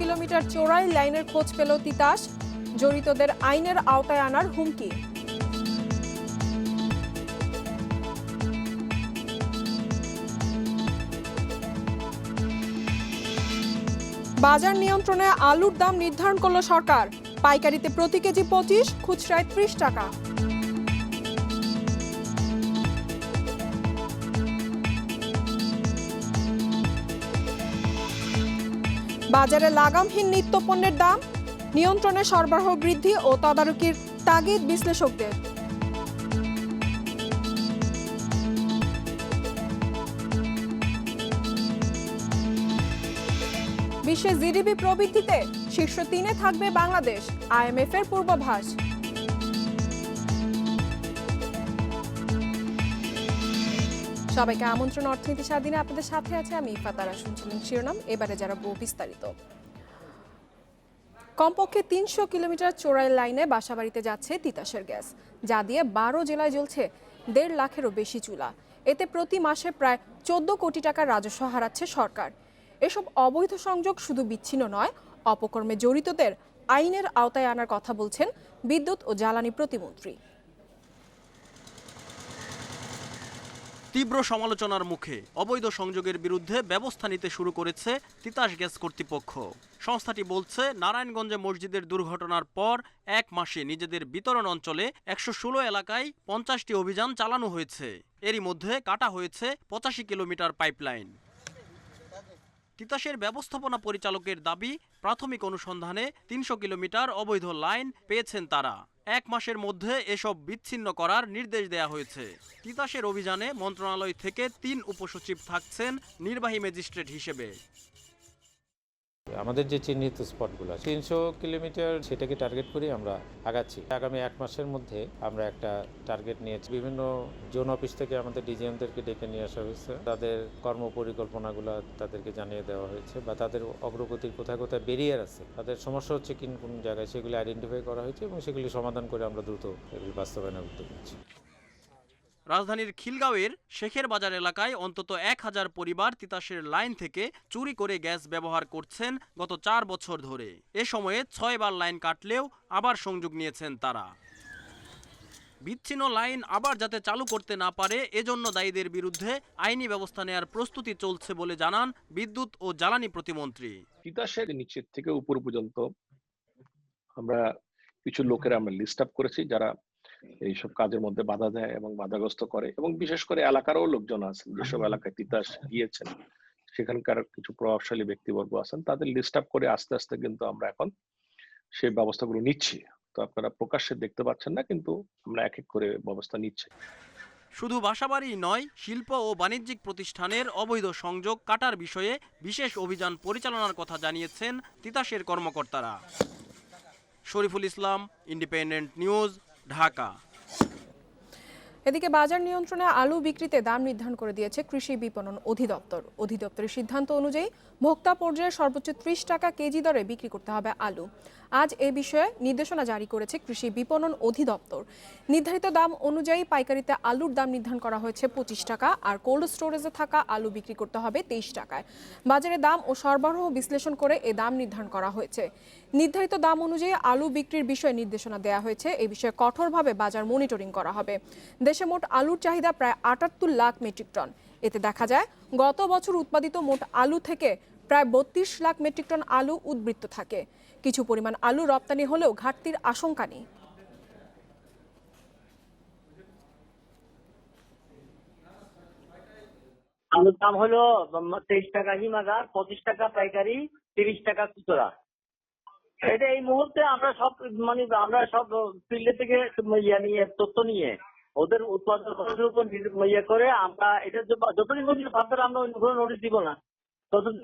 Kilometre চোরাই লাইনের খোঁজ পেল তিতাস, জড়িতদের আইনের আওতায় আনার হুমকি। বাজার নিয়ন্ত্রণে আলুর দাম নির্ধারণ করল সরকার। পাইকারিতে প্রতি কেজি 25, খুচরায় 30 টাকা। বাজারে লাগামহীন নিত্যপণ্যের দাম, নিয়ন্ত্রণে সরবরাহ বৃদ্ধি ও তদারকির তাগিদ বিশ্লেষকদের। বিশ্বে জিডিপি প্রবৃদ্ধিতে শীর্ষ 3-এ থাকবে বাংলাদেশ, IMF এর পূর্বাভাস। সবাইকে আমন্ত্রণ অর্থনীতি স্বাধীনে, আপনাদের সাথে আছে আমি ইফাতারা। শুনছিলেন শিরোনাম, এবারে যারা বিস্তারিত। কমপক্ষে 300 কিলোমিটার চোরাই লাইনে বাসাবাড়িতে যাচ্ছে তিতাসের গ্যাস, যা দিয়ে 12 জেলায় জ্বলছে 1.5 লাখেরও বেশি চুলা। এতে প্রতি মাসে প্রায় 14 কোটি টাকার রাজস্ব হারাচ্ছে সরকার। এসব অবৈধ সংযোগ শুধু বিচ্ছিন্ন নয়, অপকর্মে জড়িতদের আইনের আওতায় আনার কথা বলছেন বিদ্যুৎ ও জ্বালানি প্রতিমন্ত্রী। তীব্র সমালোচনার মুখে অবৈধ সংযোগের বিরুদ্ধে ব্যবস্থা নিতে শুরু করেছে তিতাস গ্যাস কর্তৃপক্ষ। সংস্থাটি বলছে, নারায়ণগঞ্জে মসজিদের দুর্ঘটনার পর 1 মাসে নিজেদের বিতরণ অঞ্চলে 116 এলাকায় 50টি অভিযান চালানো হয়েছে। এরই মধ্যে কাটা হয়েছে 85 কিলোমিটার পাইপলাইন। তিতাসের ব্যবস্থাপনা পরিচালকের দাবি, প্রাথমিক অনুসন্ধানে 300 কিলোমিটার অবৈধ লাইন পেয়েছেন তারা। 1 মাসের মধ্যে এসব বিচ্ছিন্ন করার নির্দেশ দেয়া হয়েছে। তিতাসের অভিযানে মন্ত্রণালয় থেকে 3 উপসচিব থাকছেন নির্বাহী ম্যাজিস্ট্রেট হিসেবে। আমাদের যে চিহ্নিত স্পটগুলো 300 কিলোমিটার, সেটাকে টার্গেট করে আমরা আগাচ্ছি। আগামী 1 মাসের মধ্যে আমরা একটা টার্গেট নিয়েছি। বিভিন্ন জোন অফিস থেকে আমাদের ডিজিএমদেরকে ডেকে নিয়ে আসা হয়েছে। তাদের কর্ম পরিকল্পনাগুলো তাদেরকে জানিয়ে দেওয়া হয়েছে, বা তাদের অগ্রগতির কোথায় কোথায় ব্যারিয়ার আছে, তাদের সমস্যা হচ্ছে কোন জায়গায়, সেগুলি আইডেন্টিফাই করা হয়েছে এবং সেগুলি সমাধান করে আমরা দ্রুত এগুলি বাস্তবায়নের উদ্যোগ নিচ্ছি। রাজধানীর খিলগাঁওয়ের শেখের বাজার এলাকায় অন্তত 1000 পরিবার তিতাসের লাইন থেকে চুরি করে গ্যাস ব্যবহার করছেন গত 4 বছর ধরে। এ সময়ে 6 বার লাইন কাটলেও আবার সংযোগ নিয়েছেন তারা। বিচ্ছিন্ন লাইন আবার যাতে চালু করতে না পারে, এজন্য দায়ীদের বিরুদ্ধে আইনি ব্যবস্থা নেওয়ার প্রস্তুতি চলছে বলে জানান বিদ্যুৎ ও জ্বালানি প্রতিমন্ত্রী। তিতাসের নিচে থেকে উপর পর্যন্ত আমরা কিছু লোকের আমরা লিস্ট আপ করেছি, যারা এইসব কাজের মধ্যে বাধা দেয় এবং বাধাগ্রস্ত করে, এবং বিশেষ করে এলাকারও লোকজন আছেন, যেসব এলাকায় তিতাস গিয়েছেন সেখানকার কিছু প্রভাবশালী ব্যক্তিবর্গ আছেন, তাদের লিস্ট আপ করে আস্তে আস্তে কিন্তু আমরা এখন সেই ব্যবস্থাগুলো নিচ্ছি। তো আপনারা প্রকাশ্যে দেখতে পাচ্ছেন না, কিন্তু আমরা এক এক করে ব্যবস্থা নিচ্ছি। শুধু বাসাবাড়ি নয়, শিল্প ও বাণিজ্যিক প্রতিষ্ঠানের অবৈধ সংযোগ কাটার বিষয়ে বিশেষ অভিযান পরিচালনার কথা জানিয়েছেন তিতাসের কর্মকর্তারা। Shariful Islam, independent news, Dhaka. এদিকে বাজার নিয়ন্ত্রণে আলু বিক্রিতে দাম নির্ধারণ করে দিয়েছে কৃষি বিপণন অধিদপ্তর। অধিদপ্তরের সিদ্ধান্ত অনুযায়ী ভোক্তা পর্যায়ে সর্বোচ্চ 30 টাকা কেজি দরে বিক্রি করতে হবে আলু। আজ এ বিষয়ে নির্দেশনা জারি করেছে কৃষি বিপণন অধিদপ্তর। নির্ধারিত দাম অনুযায়ী পাইকারিতে আলুর দাম নির্ধারণ করা হয়েছে 25 টাকা, আর কোল্ড স্টোরেজে থাকা আলু বিক্রি করতে হবে 23 টাকায়। বাজারে দাম ও সরবরাহ বিশ্লেষণ করে এ দাম নির্ধারণ করা হয়েছে। নির্ধারিত দাম অনুযায়ী আলু বিক্রির বিষয়ে নির্দেশনা দেওয়া হয়েছে। এই বিষয়ে কঠোরভাবে বাজার মনিটরিং করা হবে। দেশে মোট আলুর চাহিদা প্রায় 78 লাখ মেট্রিক টন। এতে দেখা যায় গত বছর উৎপাদিত মোট আলু থেকে প্রায় 32 লাখ মেট্রিক টন আলু উদ্বৃত্ত থাকে। কিছু পরিমাণ আলু রপ্তানি হলেও ঘাটতির আশঙ্কা নেই। আলুর দাম হলো 23 টাকা হিমাগার, 25 টাকা পাইকারি, 30 টাকা খুচরা। এটা এই মুহূর্তে আমরা সব ফিল্ডে থেকে তথ্য নিয়ে ওদের উৎপাদন খরচের উপর করে আমরা এটা যতদিন পর্যন্ত ফার্দার আমরা কোনো নোটিশ দিব না, ততদিন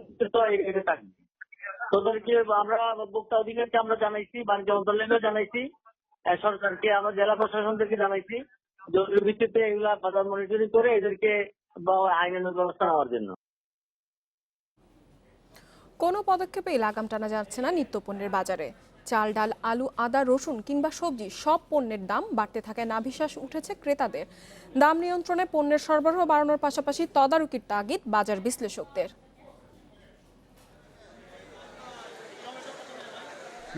এটা থাকবে। তোদেরকে আমরা ভোক্তা অধিকারকে আমরা জানাইছি, বাণিজ্য মন্ত্রণালয়কে জানাইছি, সরকারকে আমরা জেলা প্রশাসনদেরকে জানাইছি, জরুরি ভিত্তিতে এগুলা বাজার মনিটরিং করে এদেরকে আইনানুগ ব্যবস্থা নেওয়ার জন্য। কোনো পদক্ষেপেই লাগাম টানা যাচ্ছে না নিত্যপণ্যের বাজারে। চাল, ডাল, আলু, আদা, রসুন কিংবা সবজি সব পণ্যের দাম বাড়তে থাকায় নাভিশ্বাস উঠেছে ক্রেতাদের। দাম নিয়ন্ত্রণে পণ্যের সরবরাহ বাড়ানোর পাশাপাশি তদারকির তাগিদ বাজার বিশ্লেষকদের।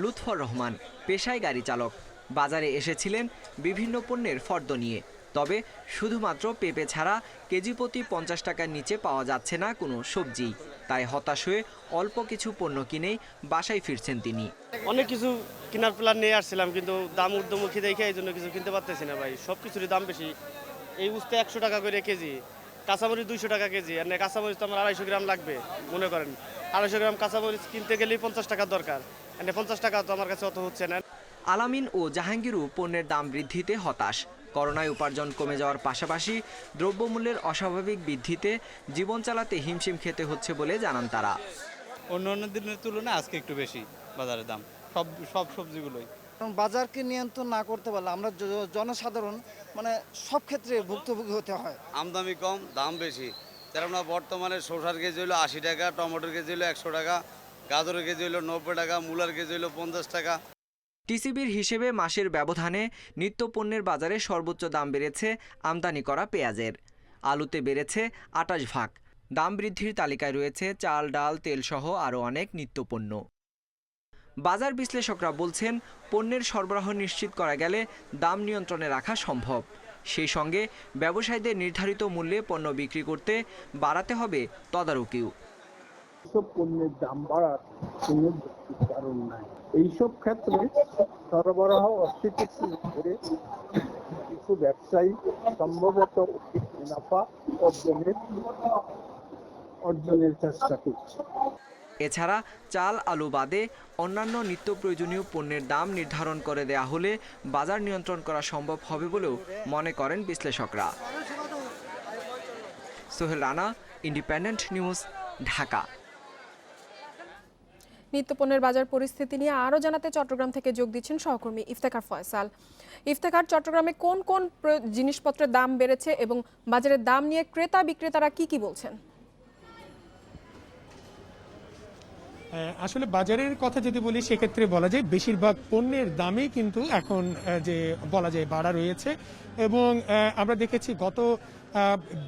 লুৎফর রহমান, পেশায় গাড়ি চালক। বাজারে এসেছিলেন বিভিন্ন পণ্যের ফর্দ নিয়ে। তবে শুধুমাত্র পেঁপে ছাড়া কেজি প্রতি 50 টাকার নিচে পাওয়া যাচ্ছে না কোনো সবজি। তাই হতাশ হয়ে অল্প কিছু পণ্য কিনেই বাসায় ফিরছেন তিনি। অনেক কিছু কেনার প্ল্যান নিয়ে আসছিলাম, কিন্তু দাম ঊর্ধ্বমুখী দেখে এই জন্য কিছু কিনতে পারতেছি না ভাই। সব কিছুরই দাম বেশি। এই উস্তে 100 টাকা করে কেজি, কাঁচামরিচ 200 টাকা কেজি। আর কাঁচামরিচ তো আমার 250 গ্রাম লাগবে। মনে করেন 250 গ্রাম কাঁচামরিচ কিনতে গেলেই 50 টাকা দরকার। 50 টাকা তো আমার কাছে অত হচ্ছে না। আলামিন ও জাহাঙ্গীরও পণ্যের দাম বৃদ্ধিতে হতাশ। করোনায় উপার্জন কমে যাওয়ার পাশাপাশি দ্রব্যমূল্যের অস্বাভাবিক বৃদ্ধিতে জীবন চালাতে হিমশিম খেতে হচ্ছে বলে জানান তারা। অন্য দিনের তুলনায় আজকে একটু বেশি বাজারের দাম, সব সবজিগুলোই। বাজারকে নিয়ন্ত্রণ না করতে পারলে আমরা জনসাধারণ সব ক্ষেত্রে ভুক্তভোগী হতে হয়। আমদানি কম, দাম বেশি। কেননা বর্তমানে শসার কেজি হলো 80 টাকা, টমেটোর কেজি হলো 100 টাকা, গাজরের কেজি হলো 90 টাকা, মূলার কেজি হলো 50 টাকা। টিসিবির হিসেবে মাসের ব্যবধানে নিত্যপণ্যের বাজারে সর্বোচ্চ দাম বেড়েছে আমদানি করা পেঁয়াজের। আলুতে বেড়েছে 28 ভাগ। দাম বৃদ্ধির তালিকায় রয়েছে চাল, ডাল, তেলসহ আরও অনেক নিত্যপণ্য। বাজার বিশ্লেষকরা বলছেন, পণ্যের সরবরাহ নিশ্চিত করা গেলে দাম নিয়ন্ত্রণে রাখা সম্ভব। সেই সঙ্গে ব্যবসায়ীদের নির্ধারিত মূল্যে পণ্য বিক্রি করতে বাড়াতে হবে তদারকিও। সব পণ্যের দাম বাড়ার কোনো কারণ নাই। এইসব ক্ষেত্রে সরবরাহ অস্থিতিশীল করে কিছু ব্যবসায়ী সম্ভবত মুনাফা অর্জনের চেষ্টা করছে। এছাড়া চাল, আলু বাদে অন্যান্য নিত্য প্রয়োজনীয় পণ্যের দাম নির্ধারণ করে দেয়া হলে বাজার নিয়ন্ত্রণ করা সম্ভব হবে বলেও মনে করেন বিশ্লেষকরা। Sohel Rana, independent news, Dhaka. নিত্যপণ্যের বাজার পরিস্থিতি নিয়ে আরও জানাতে চট্টগ্রাম থেকে যোগ দিচ্ছেন সহকর্মী ইফতেখার ফয়সাল। ইফতেখার, চট্টগ্রামে কোন কোন জিনিসপত্রের দাম বেড়েছে এবং বাজারের দাম নিয়ে ক্রেতা বিক্রেতারা কি বলছেন? আসলে বাজারের কথা যদি বলি সেক্ষেত্রে বলা যায় বেশিরভাগ পণ্যের দামে কিন্তু এখন যে বলা যায় বাড়া রয়েছে। এবং আমরা দেখেছি গত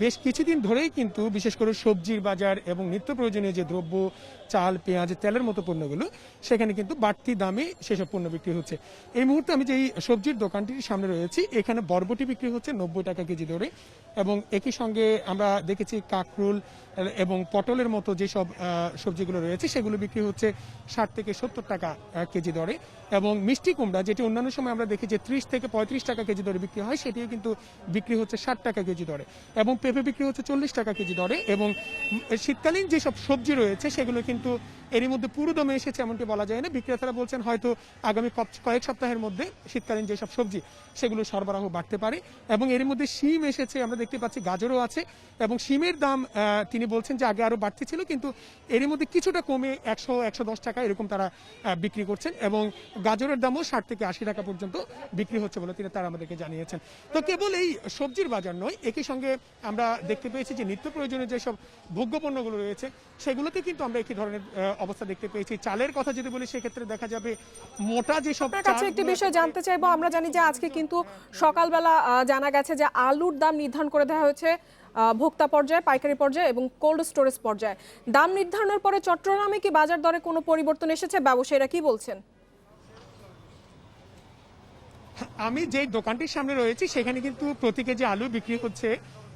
বেশ কিছুদিন ধরেই কিন্তু বিশেষ করে সবজির বাজার এবং নিত্য প্রয়োজনীয় যে দ্রব্য, চাল, পেঁয়াজ, তেলের মতো পণ্যগুলো, সেখানে কিন্তু বাড়তি দামে সেসব পণ্য বিক্রি হচ্ছে। এই মুহূর্তে আমি যেই সবজির দোকানটির সামনে রয়েছি, এখানে বরবটি বিক্রি হচ্ছে 90 টাকা কেজি দরে। এবং একই সঙ্গে আমরা দেখেছি কাঁকরোল এবং পটলের মতো যেসব সবজিগুলো রয়েছে সেগুলো বিক্রি হচ্ছে 60 থেকে 70 টাকা কেজি দরে। এবং মিষ্টি কুমড়া, যেটি অন্যান্য সময় আমরা দেখি যে 30 থেকে 35 টাকা কেজি দরে বিক্রি হয়, সেটিও কিন্তু বিক্রি হচ্ছে 60 টাকা কেজি দরে। এবং পেঁপে বিক্রি হচ্ছে 40 টাকা কেজি দরে। এবং শীতকালীন যেসব সবজি রয়েছে সেগুলো কিন্তু এরই মধ্যে পুরো দমে এসেছে এমনটি বলা যায় না। বিক্রেতারা বলছেন হয়তো আগামী কয়েক সপ্তাহের মধ্যে শীতকালীন যেসব সবজি সেগুলো সরবরাহ বাড়তে পারে। এবং এর মধ্যে শিম এসেছে, আমরা দেখতে পাচ্ছি গাজরও আছে। এবং শিমের দাম তিনি বলছেন যে আগে আরো বাড়তি ছিল, কিন্তু এর মধ্যে কিছুটা কমে 100-110 টাকা এরকম তারা বিক্রি করছেন। এবং গাজরের দামও 60 থেকে 80 টাকা পর্যন্ত বিক্রি হচ্ছে বলে তারা আমাদেরকে জানিয়েছেন। তো কেবল এই সবজির বাজার নয়, একই সঙ্গে আমরা দেখতে পেয়েছি যে নিত্য প্রয়োজনীয় যেসব ভোগ্য পণ্যগুলো রয়েছে সেগুলোতে কিন্তু আমরা একই ধরনের অবস্থা দেখতে পেয়েছি। চালের কথা যদি বলি সেক্ষেত্রে দেখা যাবে মোটা যেসব। আপনার কাছে একটি বিষয় জানতে চাইবো। আমরা জানি যে আজকে কিন্তু সকালবেলা জানা গেছে যে আলুর দাম নির্ধারণ করে দেওয়া হয়েছে ভোক্তা পর্যায়ে, পাইকারি পর্যায়ে এবং কোল্ড স্টোরেজ পর্যায়ে। দাম নির্ধারণের পরে চট্টগ্রামে কি বাজার দরে কোনো পরিবর্তন এসেছে? ব্যবসায়ীরা কি বলছেন? আমি যেই দোকানটির সামনে রয়েছি সেখানে কিন্তু প্রতি কেজি আলু বিক্রি হচ্ছে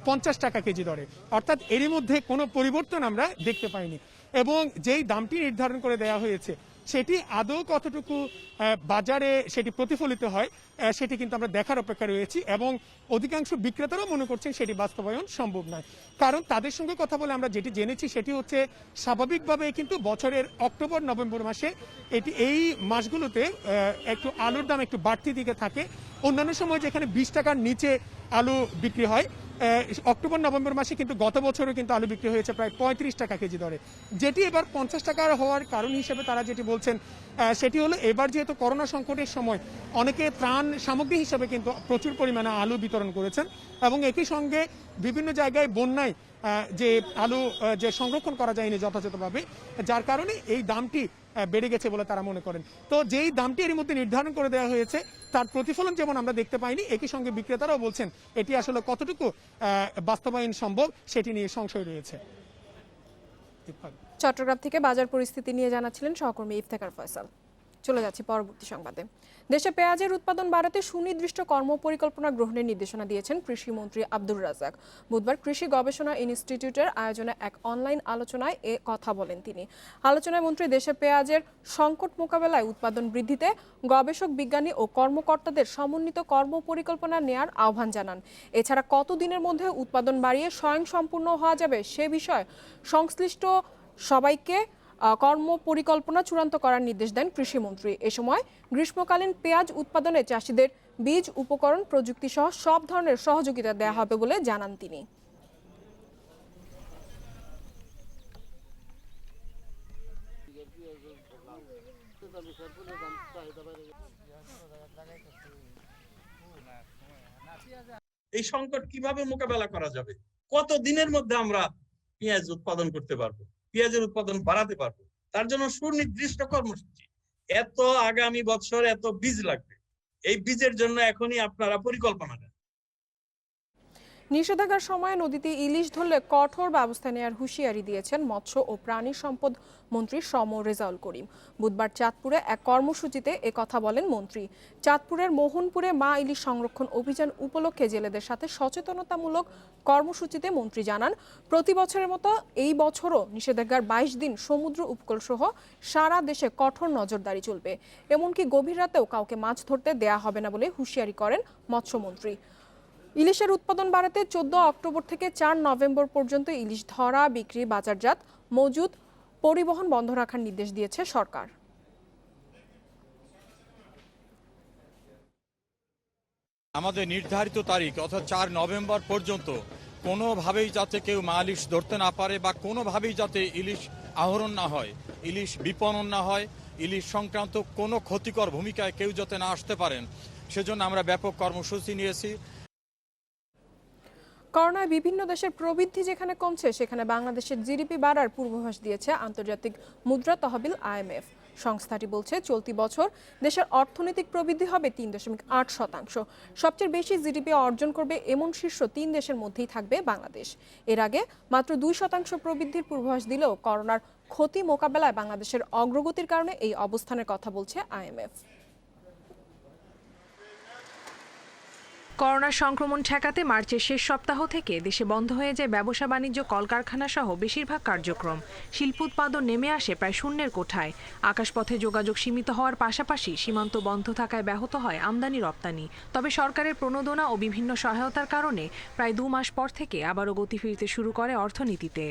50 টাকা কেজি দরে। অর্থাৎ এরই মধ্যে কোনো পরিবর্তন আমরা দেখতে পাইনি। এবং যেই দামটি নির্ধারণ করে দেওয়া হয়েছে সেটি আদৌ কতটুকু বাজারে সেটি প্রতিফলিত হয় সেটি কিন্তু আমরা দেখার অপেক্ষা রয়েছি। এবং অধিকাংশ বিক্রেতারাও মনে করছেন সেটি বাস্তবায়ন সম্ভব নয়। কারণ তাদের সঙ্গে কথা বলে আমরা যেটি জেনেছি সেটি হচ্ছে স্বাভাবিকভাবে কিন্তু বছরের অক্টোবর নভেম্বর মাসে এই মাসগুলোতে একটু আলুর দাম একটু বাড়তি দিকে থাকে। অন্যান্য সময় যেখানে 20 টাকার নিচে আলু বিক্রি হয়, অক্টোবর নভেম্বর মাসে কিন্তু গত বছরও কিন্তু আলু বিক্রি হয়েছে প্রায় 35 টাকা কেজি দরে। যেটি এবার 50 টাকার হওয়ার কারণ হিসেবে তারা যেটি বলছেন সেটি হলো এবার যেহেতু করোনা সংকটের সময় অনেকে ত্রাণ সামগ্রী হিসেবে কিন্তু প্রচুর পরিমাণে আলু বিতরণ করেছেন। এবং একই সঙ্গে বিভিন্ন জায়গায় বন্যায় যে আলু যে সংরক্ষণ করা যায়নি যথাযথভাবে, যার কারণে এই দামটি বেড়ে গেছে বলে তারা মনে করেন। তো যেই দামটি এর মধ্যে নির্ধারণ করে দেওয়া হয়েছে তার প্রতিফলন যেমন আমরা দেখতে পাইনি, একই সঙ্গে বিক্রেতারাও বলছেন এটি আসলে কতটুকু বাস্তবায়ন সম্ভব সেটি নিয়ে সংশয় রয়েছে। চট্টগ্রাম থেকে বাজার পরিস্থিতি নিয়ে জানাচ্ছিলেন সহকর্মী ইফতেখার ফয়সাল। চলে যাচ্ছি পরবর্তী সংবাদে। দেশে পেঁয়াজের উৎপাদন বাড়াতে সুনির্দিষ্ট কর্মপরিকল্পনা গ্রহণের নির্দেশনা দিয়েছেন কৃষিমন্ত্রী আব্দুর রাজ্জাক। বুধবার কৃষি গবেষণা ইনস্টিটিউটের আয়োজনে এক অনলাইন আলোচনায় এ কথা বলেন তিনি। আলোচনায় মন্ত্রী দেশে পেঁয়াজের সংকট মোকাবেলায় উৎপাদন বৃদ্ধিতে গবেষক, বিজ্ঞানী ও কর্মকর্তাদের সমন্বিত কর্মপরিকল্পনা নেয়ার আহ্বান জানান। এছাড়া কতদিনের মধ্যে উৎপাদন বাড়িয়ে স্বয়ংসম্পূর্ণ হওয়া যাবে সে বিষয়ে সংশ্লিষ্ট সবাইকে কর্মপরিকল্পনা চূড়ান্ত করার নির্দেশ দেন কৃষিমন্ত্রী। এ সময় গ্রীষ্মকালীন পেঁয়াজ উৎপাদনে চাষিদের বীজ, উপকরণ, প্রযুক্তি সহ সব ধরনের সহযোগিতা দেওয়া হবে বলে জানান তিনি। এই সংকট কিভাবে মোকাবেলা করা যাবে, কত দিনের মধ্যে আমরা পেঁয়াজ উৎপাদন করতে পারবো, পেঁয়াজের উৎপাদন বাড়াতে পারবো, তার জন্য সুনির্দিষ্ট কর্মসূচি। এত আগামী বছর এত বীজ লাগবে, এই বীজের জন্য এখনই আপনারা পরিকল্পনা নেন। নিষেধাজ্ঞার সময় নদীতে ইলিশ ধরলে কঠোর ব্যবস্থা নেওয়ার হুঁশিয়ারি দিয়েছেন মৎস্য ও প্রাণী সম্পদ মন্ত্রী সম রেজাউল করিম। বুধবার চাঁদপুরে এক কর্মসূচিতে এ কথা বলেন মন্ত্রী। চাঁদপুরের মোহনপুরে মা ইলিশ সংরক্ষণ অভিযান উপলক্ষে জেলেদের সাথে সচেতনতামূলক কর্মসূচিতে মন্ত্রী জানান, প্রতি বছরের মতো এই বছরও নিষেধাজ্ঞার 22 দিন সমুদ্র উপকূল সহ সারা দেশে কঠোর নজরদারি চলবে। এমনকি গভীর রাতেও কাউকে মাছ ধরতে দেয়া হবে না বলে হুঁশিয়ারি করেন মৎস্যমন্ত্রী। ইলিশের উৎপাদন বাড়াতে 14 অক্টোবর থেকে 4 নভেম্বর পর্যন্ত ইলিশ ধরা, বিক্রি, বাজারজাত, মজুদ, পরিবহন বন্ধ রাখার নির্দেশ দিয়েছে সরকার। আমাদের নির্ধারিত তারিখ অর্থাৎ 4 নভেম্বর পর্যন্ত কোনোভাবেই যাতে কেউ মা ইলিশ ধরতে না পারে বা কোনোভাবেই যাতে ইলিশ আহরণ না হয়, ইলিশ বিপণন না হয়, ইলিশ সংক্রান্ত কোনো ক্ষতিকর ভূমিকায় কেউ যাতে না আসতে পারেন, সেজন্য আমরা ব্যাপক কর্মসূচি নিয়েছি। করোনায় বিভিন্ন দেশের প্রবৃদ্ধি যেখানে কমছে, সেখানে বাংলাদেশের জিডিপি বাড়ার পূর্বাভাস দিয়েছে আন্তর্জাতিক মুদ্রা তহবিল IMF। সংস্থাটি বলছে, চলতি বছর দেশের অর্থনৈতিক প্রবৃদ্ধি হবে 3.8%। সবচেয়ে বেশি জিডিপি অর্জন করবে এমন শীর্ষ 3 দেশের মধ্যেই থাকবে বাংলাদেশ। এর আগে মাত্র 2% প্রবৃদ্ধির পূর্বাভাস দিলেও করোনার ক্ষতি মোকাবেলায় বাংলাদেশের অগ্রগতির কারণে এই অবস্থানের কথা বলছে IMF। করোনা সংক্রমণ ঠেকাতে মার্চের শেষ সপ্তাহ থেকে দেশে বন্ধ হয়ে যায় ব্যবসা বাণিজ্য, কলকারখানা সহ বেশিরভাগ কার্যক্রম। শিল্প উৎপাদন নেমে আসে প্রায় শূন্যের কোঠায়। আকাশপথে যোগাযোগ সীমিত হওয়ার পাশাপাশি সীমান্ত বন্ধ থাকায় ব্যাহত হয় আমদানি রপ্তানি। তবে সরকারের প্রণোদনা ও বিভিন্ন সহায়তার কারণে প্রায় 2 মাস পর থেকে আবারও গতি ফিরতে শুরু করে অর্থনীতিতে।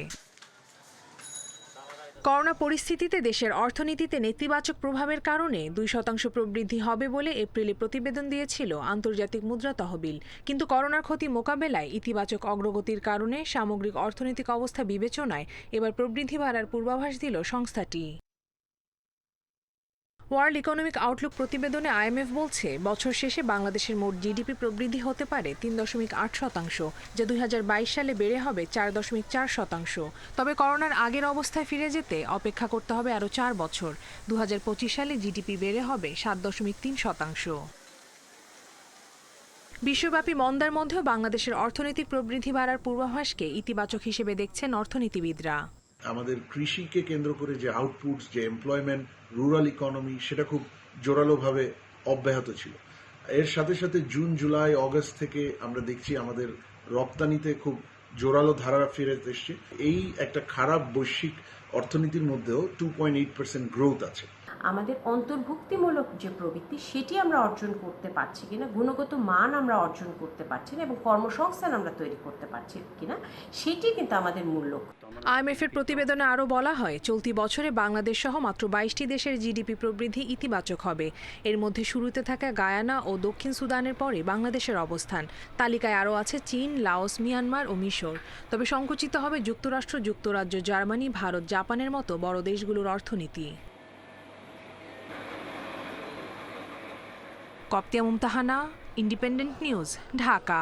করোনা পরিস্থিতিতে দেশের অর্থনীতিতে নেতিবাচক প্রভাবের কারণে 2% প্রবৃদ্ধি হবে বলে এপ্রিলে প্রতিবেদন দিয়েছিল আন্তর্জাতিক মুদ্রা তহবিল। কিন্তু করোনার ক্ষতি মোকাবেলায় ইতিবাচক অগ্রগতির কারণে সামগ্রিক অর্থনৈতিক অবস্থা বিবেচনায় এবার প্রবৃদ্ধি বাড়ার পূর্বাভাস দিল সংস্থাটি। ওয়ার্ল্ড ইকোনমিক আউটলুক প্রতিবেদনে IMF বলছে, বছর শেষে বাংলাদেশের মোট জিডিপি প্রবৃদ্ধি হতে পারে 3.8%, যা 2022 সালে বেড়ে হবে 4.4%। তবে করোনার আগের অবস্থায় ফিরে যেতে অপেক্ষা করতে হবে আরও 4 বছর। 2025 সালে জিডিপি বেড়ে হবে 7.3%। বিশ্বব্যাপী মন্দার মধ্যেও বাংলাদেশের অর্থনৈতিক প্রবৃদ্ধি বাড়ার পূর্বাভাসকে ইতিবাচক হিসেবে দেখছেন অর্থনীতিবিদরা। আমাদের কৃষিকে কেন্দ্র করে যে আউটপুটস, যে এমপ্লয়মেন্ট, রুরাল ইকোনমি, সেটা খুব জোরালোভাবে অব্যাহত ছিল। এর সাথে সাথে জুন, জুলাই, অগস্ট থেকে আমরা দেখছি আমাদের রপ্তানিতে খুব জোরালো ধারা ফিরে এসছে। এই একটা খারাপ বৈশ্বিক অর্থনীতির মধ্যেও 2.8% গ্রোথ আছে। আমাদের অন্তর্ভুক্তিমূলক যে প্রবৃত্তি, সেটি আমরা অর্জন করতে পারছি কিনা, গুণগত মান আমরা অর্জন করতে পারছি না এবং কর্মসংস্থান আমরা তৈরি করতে পারছি কিনা, সেটি কিন্তু আমাদের মূল লক্ষ্য। IMF এর প্রতিবেদনে আরও বলা হয়, চলতি বছরে বাংলাদেশ সহ মাত্র 22টি দেশের জিডিপি প্রবৃদ্ধি ইতিবাচক হবে। এর মধ্যে শুরুতে থাকা গায়ানা ও দক্ষিণ সুদানের পরে বাংলাদেশের অবস্থান। তালিকায় আরও আছে চীন, লাওস, মিয়ানমার ও মিশর। তবে সংকুচিত হবে যুক্তরাষ্ট্র, যুক্তরাজ্য, জার্মানি, ভারত, জাপানের মতো বড় দেশগুলোর অর্থনীতি। কপ্তিয়া মুমতাহানা, ইন্ডিপেন্ডেন্ট নিউজ, ঢাকা।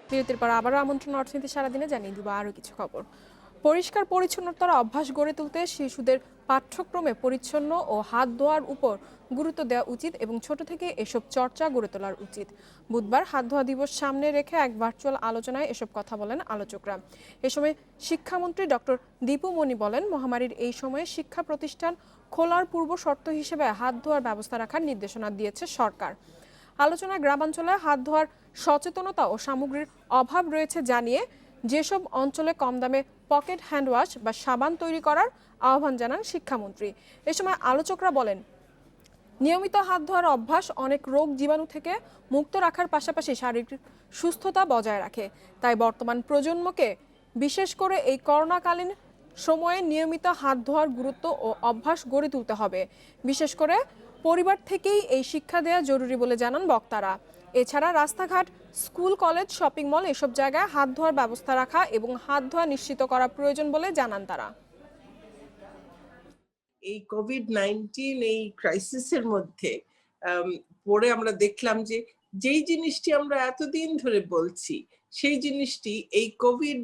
বিরতির পর আবারও আমন্ত্রণ অর্থনীতি সারাদিনে জানিয়ে দিব আরও কিছু খবর। পরিষ্কার পরিচ্ছন্নতার অভ্যাস গড়ে তুলতে শিশুদের পাঠ্যক্রমে পরিচ্ছন্ন ও হাত ধোয়ার উপর গুরুত্ব দেওয়া উচিত এবং ছোট থেকে এসব চর্চা গড়ে তোলার উচিত। বুধবার হাত ধোয়া দিবস সামনে রেখে এক ভার্চুয়াল আলোচনায় এসব কথা বলেন আলোচকরা। এ সময় শিক্ষামন্ত্রী ডক্টর দীপু মনি বলেন, মহামারীর এই সময়ে শিক্ষা প্রতিষ্ঠান খোলার পূর্ব শর্ত হিসেবে হাত ধোয়ার ব্যবস্থা রাখার নির্দেশনা দিয়েছে সরকার। আলোচনায় গ্রামাঞ্চলে হাত ধোয়ার সচেতনতা ও সামগ্রীর অভাব রয়েছে জানিয়ে যেসব অঞ্চলে কম দামে পকেট হ্যান্ড ওয়াশ বা সাবান তৈরি করার আহ্বান জানান শিক্ষামন্ত্রী। এ সময় আলোচকরা বলেন, নিয়মিত হাত ধোয়ার অভ্যাস অনেক রোগ জীবাণু থেকে মুক্ত রাখার পাশাপাশি শারীরিক সুস্থতা বজায় রাখে। তাই বর্তমান প্রজন্মকে বিশেষ করে এই করোনাকালীন সময়ে নিয়মিত হাত ধোয়ার গুরুত্ব ও অভ্যাস গড়ে তুলতে হবে। বিশেষ করে পরিবার থেকেই এই শিক্ষা দেওয়া জরুরি বলে জানান বক্তারা। এছাড়া রাস্তাঘাট, স্কুল, কলেজ, শপিং মল এসব জায়গায় হাত ধোয়ার ব্যবস্থা রাখা এবং হাত ধোয়া নিশ্চিত করা প্রয়োজন বলে জানান তারা। এই কোভিড-19 এই ক্রাইসিসের মধ্যে পরে আমরা দেখলাম যে যেই জিনিসটি আমরা এতদিন ধরে বলছি সেই জিনিসটি এই কোভিড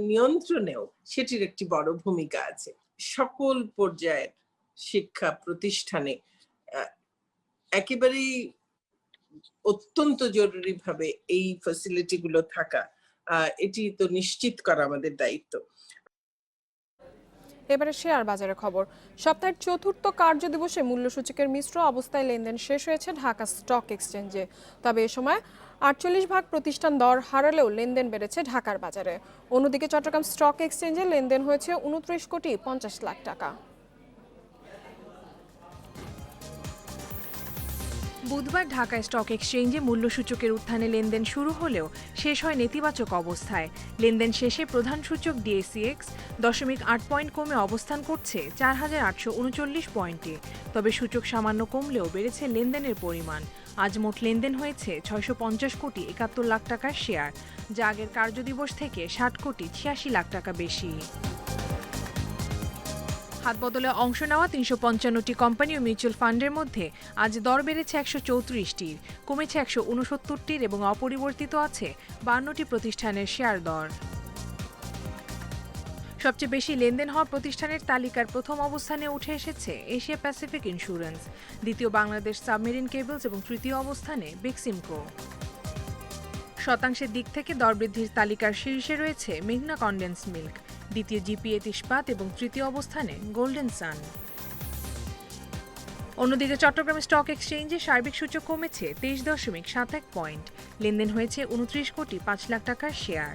নিয়ন্ত্রণেও সেটির একটি বড় ভূমিকা আছে। সকল পর্যায়ের শিক্ষা প্রতিষ্ঠানে একেবারেই অত্যন্ত জরুরিভাবে এই ফ্যাসিলিটিগুলো থাকা, এটি তো নিশ্চিত করা আমাদের দায়িত্ব। এবারে শেয়ার বাজারের খবর। সপ্তাহের চতুর্থ কার্যদিবসে মূল্যসূচকের মিশ্র অবস্থায় লেনদেন শেষ হয়েছে ঢাকা স্টক এক্সচেঞ্জে। তবে এ সময় 48 ভাগ প্রতিষ্ঠান দর হারালেও লেনদেন বেড়েছে ঢাকার বাজারে। অন্যদিকে চট্টগ্রাম স্টক এক্সচেঞ্জে লেনদেন হয়েছে 29 কোটি 50 লাখ টাকা। বুধবার ঢাকা স্টক এক্সচেঞ্জে মূল্যসূচকের উত্থানে লেনদেন শুরু হলেও শেষ হয় নেতিবাচক অবস্থায়। লেনদেন শেষে প্রধান সূচক DACX 0.8 পয়েন্ট কমে অবস্থান করছে 4839 পয়েন্টে। তবে সূচক সামান্য কমলেও বেড়েছে লেনদেনের পরিমাণ। আজ মোট লেনদেন হয়েছে 650 কোটি 71 লাখ টাকার শেয়ার, যা আগের কার্যদিবস থেকে 60 কোটি 86 লাখ টাকা বেশি। হাত বদলে অংশ নেওয়া 355টি কোম্পানি ও মিউচুয়াল ফান্ডের মধ্যে আজ দর বেড়েছে 134টির, কমেছে 169টির এবং অপরিবর্তিত আছে 52টি প্রতিষ্ঠানের শেয়ার দর। সবচেয়ে বেশি লেনদেন হওয়া প্রতিষ্ঠানের তালিকার প্রথম অবস্থানে উঠে এসেছে এশিয়া প্যাসিফিক ইন্স্যুরেন্স, দ্বিতীয় বাংলাদেশ সাবমেরিন কেবলস এবং তৃতীয় অবস্থানে বেক্সিমকো। শতাংশের দিক থেকে দর বৃদ্ধির তালিকার শীর্ষে রয়েছে মেঘনা কনডেন্স মিল্ক, দ্বিতীয় জিপিএ ইস্পাত এবং তৃতীয় অবস্থানে গোল্ডেন সান। অন্যদিকে চট্টগ্রাম স্টক এক্সচেঞ্জে সার্বিক সূচক কমেছে 23.71 পয়েন্ট, লেনদেন হয়েছে 29 কোটি 5 লাখ টাকার share.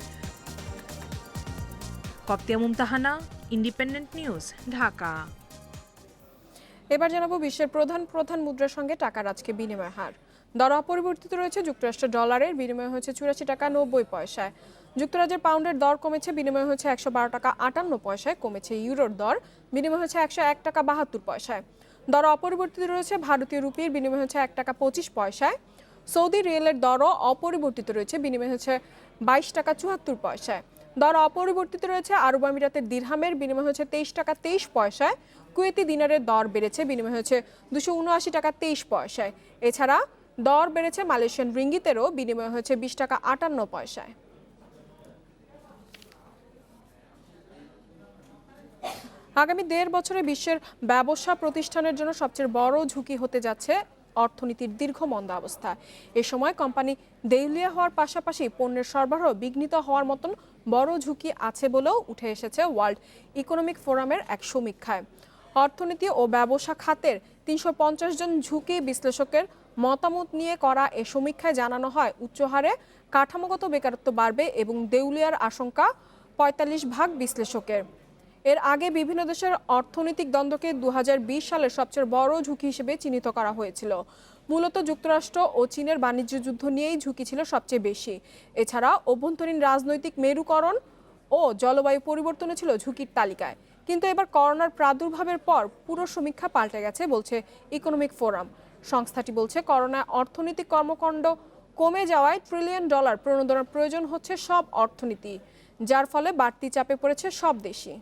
Koptia Mumtahana, independent news, Dhaka. এবার জানাবো বিশ্বের প্রধান মুদ্রার সঙ্গে টাকার আজকে বিনিময় হার। দর অপরিবর্তিত রয়েছে। যুক্তরাষ্ট্রের ডলারের বিনিময় হয়েছে 84 টাকা 90 পয়সায়। যুক্তরাজ্যের পাউন্ডের দর কমেছে, বিনিময় হয়েছে 112 টাকা 58 পয়সায়। কমেছে ইউরোর দর, বিনিময় হয়েছে 101 টাকা 72 পয়সায়। দর অপরিবর্তিত রয়েছে। ভারতীয় রুপির বিনিময় হচ্ছে 1 টাকা 25 পয়সায়। সৌদি রিয়েলের দরও অপরিবর্তিত রয়েছে, বিনিময় হচ্ছে 22 টাকা 74 পয়সায়। দর অপরিবর্তিত রয়েছে। আরব আমিরাতের দিরহামের বিনিময় হচ্ছে 23 টাকা 23 পয়সায়। কুয়েতি দিনারের দর বেড়েছে, বিনিময় হচ্ছে 279 টাকা 23 পয়সায়। এছাড়া দর বেড়েছে মালয়েশিয়ান রিঙ্গিতেরও, বিনিময় হচ্ছে 20 টাকা 58 পয়সায়। আগামী 1.5 বছরে বিশ্বের ব্যবসা প্রতিষ্ঠানের জন্য সবচেয়ে বড় ঝুঁকি হতে যাচ্ছে অর্থনীতির দীর্ঘ মন্দা অবস্থা। এ সময় কোম্পানি দেউলিয়া হওয়ার পাশাপাশি পণ্যের সরবরাহ বিঘ্নিত হওয়ার মতন বড় ঝুঁকি আছে বলেও উঠে এসেছে ওয়ার্ল্ড ইকোনমিক ফোরামের এক সমীক্ষায়। অর্থনীতি ও ব্যবসা খাতের 350 জন ঝুঁকি বিশ্লেষকের মতামত নিয়ে করা এ সমীক্ষায় জানানো হয়, উচ্চ হারে কাঠামোগত বেকারত্ব বাড়বে এবং দেউলিয়ার আশঙ্কা 45 ভাগ বিশ্লেষকের। এর আগে বিভিন্ন দেশের অর্থনৈতিক দ্বন্দ্বকে 2020 সালের সবচেয়ে বড় ঝুঁকি হিসেবে চিহ্নিত করা হয়েছিল। মূলত যুক্তরাষ্ট্র ও চীনের বাণিজ্য যুদ্ধ নিয়েই ঝুঁকি ছিল সবচেয়ে বেশি। এছাড়া অভ্যন্তরীণ রাজনৈতিক মেরুকরণ ও জলবায়ু পরিবর্তনও ছিল ঝুঁকির তালিকায়। কিন্তু এবার করোনার প্রাদুর্ভাবের পর পুরো সমীক্ষা পাল্টে গেছে বলছে ইকোনমিক ফোরাম। সংস্থাটি বলছে, করোনায় অর্থনৈতিক কর্মকাণ্ড কমে যাওয়ায় $1 ট্রিলিয়ন প্রণোদনার প্রয়োজন হচ্ছে সব অর্থনীতি, যার ফলে বাড়তি চাপে পড়েছে সব দেশই।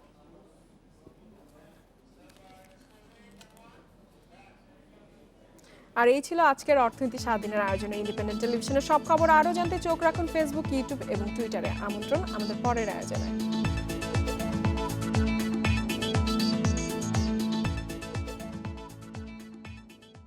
আর এই ছিল আজকের অর্থনীতি সারাদিনের আয়োজনে। ইন্ডিপেন্ডেন্ট টেলিভিশনের সব খবর আরও জানতে চোখ রাখুন ফেসবুক, ইউটিউব এবং টুইটারে। আমন্ত্রণ আমাদের পরের আয়োজনে।